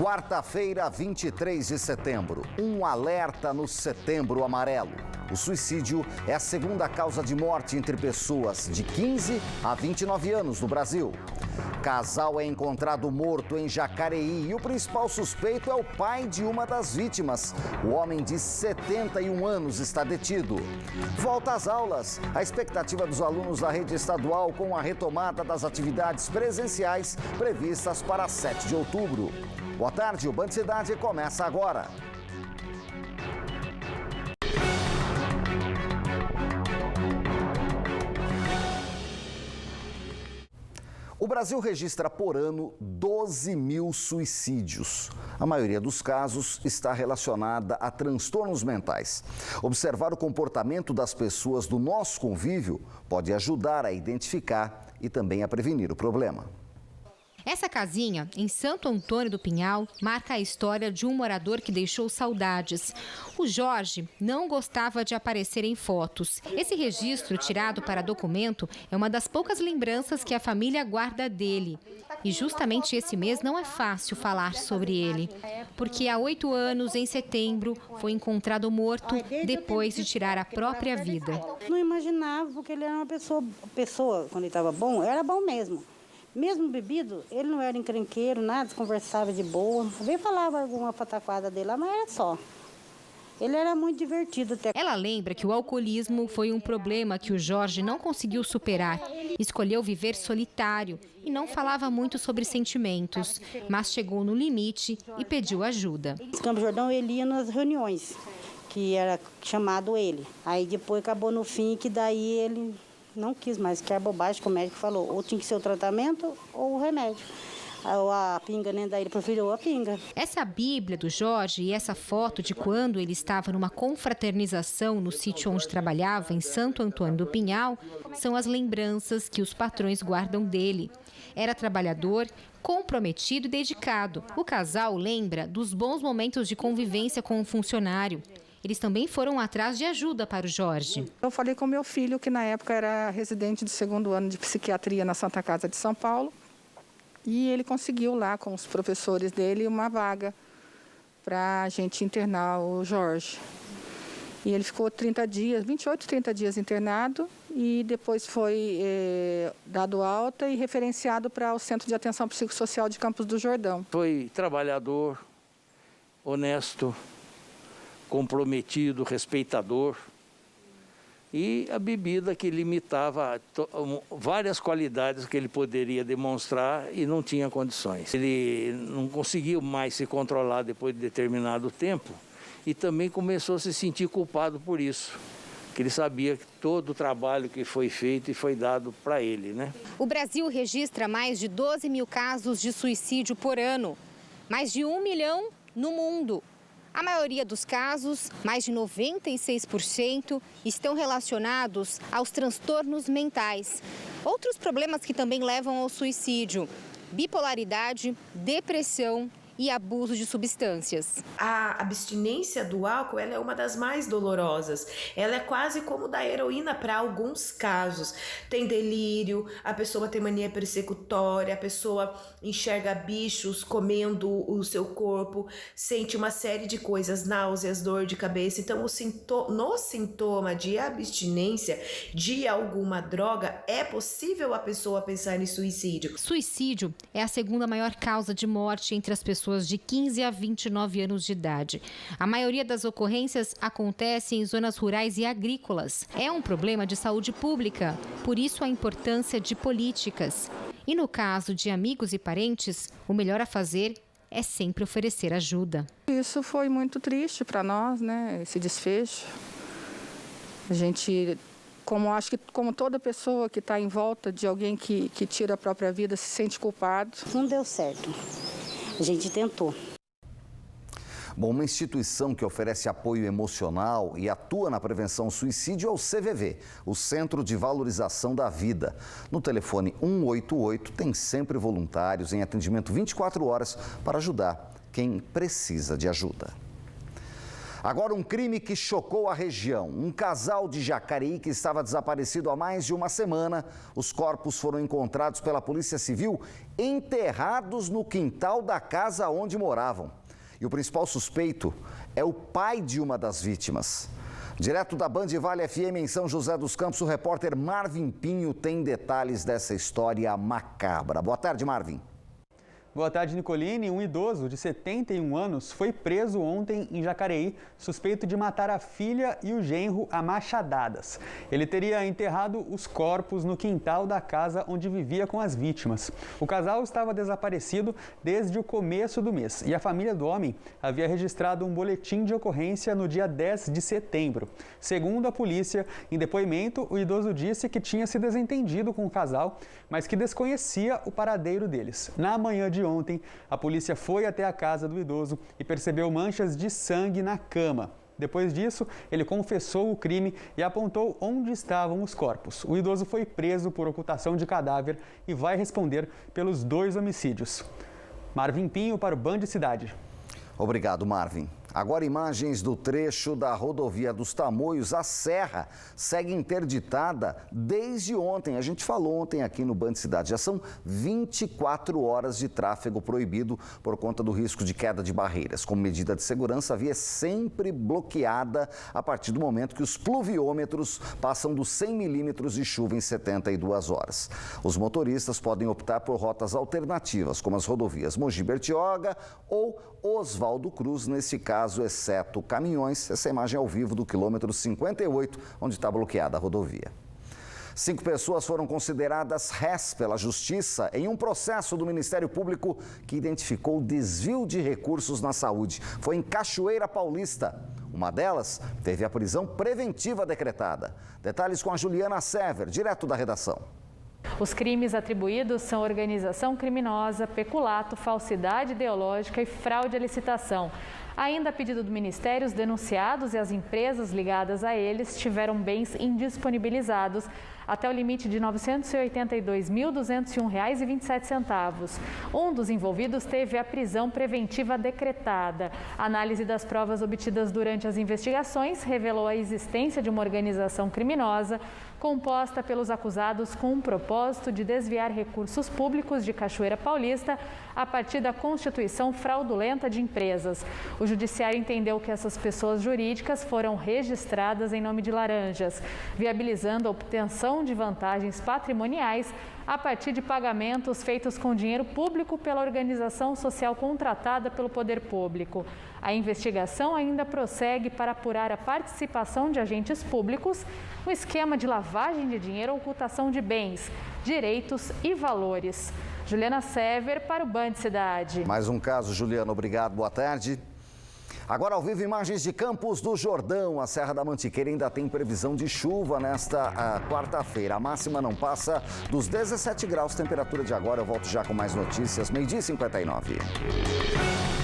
Quarta-feira, 23 de setembro. Um alerta no Setembro Amarelo. O suicídio é a segunda causa de morte entre pessoas de 15 a 29 anos no Brasil. Casal é encontrado morto em Jacareí e o principal suspeito é o pai de uma das vítimas. O homem de 71 anos está detido. Volta às aulas. A expectativa dos alunos da rede estadual com a retomada das atividades presenciais previstas para 7 de outubro. Boa tarde, o Band Cidade começa agora. O Brasil registra por ano 12 mil suicídios. A maioria dos casos está relacionada a transtornos mentais. Observar o comportamento das pessoas do nosso convívio pode ajudar a identificar e também a prevenir o problema. Essa casinha, em Santo Antônio do Pinhal, marca a história de um morador que deixou saudades. O Jorge não gostava de aparecer em fotos. Esse registro, tirado para documento, é uma das poucas lembranças que a família guarda dele. E justamente esse mês não é fácil falar sobre ele, porque há 8 anos, em setembro, foi encontrado morto depois de tirar a própria vida. Não imaginava, porque ele era uma pessoa quando ele estava bom, era bom mesmo. Mesmo bebido, ele não era encrenqueiro, nada, conversava de boa. Às falava alguma pataquada dele lá, mas era só. Ele era muito divertido até. Ela lembra que o alcoolismo foi um problema que o Jorge não conseguiu superar. Escolheu viver solitário e não falava muito sobre sentimentos, mas chegou no limite e pediu ajuda. Em Campos do Jordão, ele ia nas reuniões, que era chamado ele. Aí depois acabou no fim que daí ele não quis mais, que era bobagem que o médico falou. Ou tinha que ser o tratamento ou o remédio. A pinga, né? Daí ele preferiu a pinga. Essa Bíblia do Jorge e essa foto de quando ele estava numa confraternização no sítio onde trabalhava, em Santo Antônio do Pinhal, são as lembranças que os patrões guardam dele. Era trabalhador, comprometido e dedicado. O casal lembra dos bons momentos de convivência com o funcionário. Eles também foram atrás de ajuda para o Jorge. Eu falei com meu filho, que na época era residente do 2º ano de psiquiatria na Santa Casa de São Paulo. E ele conseguiu lá, com os professores dele, uma vaga para a gente internar o Jorge. E ele ficou 28, 30 dias internado e depois foi dado alta e referenciado para o Centro de Atenção Psicossocial de Campos do Jordão. Foi trabalhador, honesto, comprometido, respeitador, e a bebida que limitava várias qualidades que ele poderia demonstrar e não tinha condições. Ele não conseguiu mais se controlar depois de determinado tempo e também começou a se sentir culpado por isso, que ele sabia que todo o trabalho que foi feito e foi dado para ele, né? O Brasil registra mais de 12 mil casos de suicídio por ano, mais de 1 milhão no mundo. A maioria dos casos, mais de 96%, estão relacionados aos transtornos mentais. Outros problemas que também levam ao suicídio: bipolaridade, depressão e abuso de substâncias. A abstinência do álcool, ela é uma das mais dolorosas. Ela é quase como da heroína para alguns casos. Tem delírio, a pessoa tem mania persecutória, a pessoa enxerga bichos comendo o seu corpo, sente uma série de coisas, náuseas, dor de cabeça. Então, no sintoma de abstinência de alguma droga, é possível a pessoa pensar em suicídio. Suicídio é a segunda maior causa de morte entre as pessoas de 15 a 29 anos de idade. A maioria das ocorrências acontece em zonas rurais e agrícolas. É um problema de saúde pública, por isso a importância de políticas. E no caso de amigos e parentes, o melhor a fazer é sempre oferecer ajuda. Isso foi muito triste para nós, né? Esse desfecho. A gente, acho que como toda pessoa que está em volta de alguém que tira a própria vida, se sente culpado. Não deu certo. A gente tentou. Bom, uma instituição que oferece apoio emocional e atua na prevenção ao suicídio é o CVV, o Centro de Valorização da Vida. No telefone 188 tem sempre voluntários em atendimento 24 horas para ajudar quem precisa de ajuda. Agora um crime que chocou a região. Um casal de Jacareí que estava desaparecido há mais de uma semana. Os corpos foram encontrados pela Polícia Civil enterrados no quintal da casa onde moravam. E o principal suspeito é o pai de uma das vítimas. Direto da Band Vale FM em São José dos Campos, o repórter Marvin Pinho tem detalhes dessa história macabra. Boa tarde, Marvin. Boa tarde, Nicoline. Um idoso de 71 anos foi preso ontem em Jacareí, suspeito de matar a filha e o genro a machadadas. Ele teria enterrado os corpos no quintal da casa onde vivia com as vítimas. O casal estava desaparecido desde o começo do mês e a família do homem havia registrado um boletim de ocorrência no dia 10 de setembro. Segundo a polícia, em depoimento, o idoso disse que tinha se desentendido com o casal, mas que desconhecia o paradeiro deles. Na manhã de ontem, a polícia foi até a casa do idoso e percebeu manchas de sangue na cama. Depois disso, ele confessou o crime e apontou onde estavam os corpos. O idoso foi preso por ocultação de cadáver e vai responder pelos 2 homicídios. Marvin Pinho para o Band Cidade. Obrigado, Marvin. Agora imagens do trecho da rodovia dos Tamoios. A serra segue interditada desde ontem. A gente falou ontem aqui no Band Cidade. Já são 24 horas de tráfego proibido por conta do risco de queda de barreiras. Como medida de segurança, a via é sempre bloqueada a partir do momento que os pluviômetros passam dos 100 milímetros de chuva em 72 horas. Os motoristas podem optar por rotas alternativas, como as rodovias Mogi Bertioga ou Oswaldo Cruz, nesse caso, exceto caminhões. Essa imagem é ao vivo do quilômetro 58, onde está bloqueada a rodovia. 5 pessoas foram consideradas réis pela Justiça em um processo do Ministério Público que identificou desvio de recursos na saúde. Foi em Cachoeira Paulista. Uma delas teve a prisão preventiva decretada. Detalhes com a Juliana Sever, direto da redação. Os crimes atribuídos são organização criminosa, peculato, falsidade ideológica e fraude à licitação. Ainda a pedido do Ministério, os denunciados e as empresas ligadas a eles tiveram bens indisponibilizados até o limite de R$ 982.201,27. Um dos envolvidos teve a prisão preventiva decretada. A análise das provas obtidas durante as investigações revelou a existência de uma organização criminosa composta pelos acusados com o propósito de desviar recursos públicos de Cachoeira Paulista a partir da constituição fraudulenta de empresas. O Judiciário entendeu que essas pessoas jurídicas foram registradas em nome de laranjas, viabilizando a obtenção de vantagens patrimoniais a partir de pagamentos feitos com dinheiro público pela organização social contratada pelo poder público. A investigação ainda prossegue para apurar a participação de agentes públicos no esquema de lavagem de dinheiro ou ocultação de bens, direitos e valores. Juliana Sever para o Band Cidade. Mais um caso, Juliana. Obrigado. Boa tarde. Agora ao vivo, imagens de Campos do Jordão. A Serra da Mantiqueira ainda tem previsão de chuva nesta quarta-feira. A máxima não passa dos 17 graus. Temperatura de agora. Eu volto já com mais notícias. 12h59.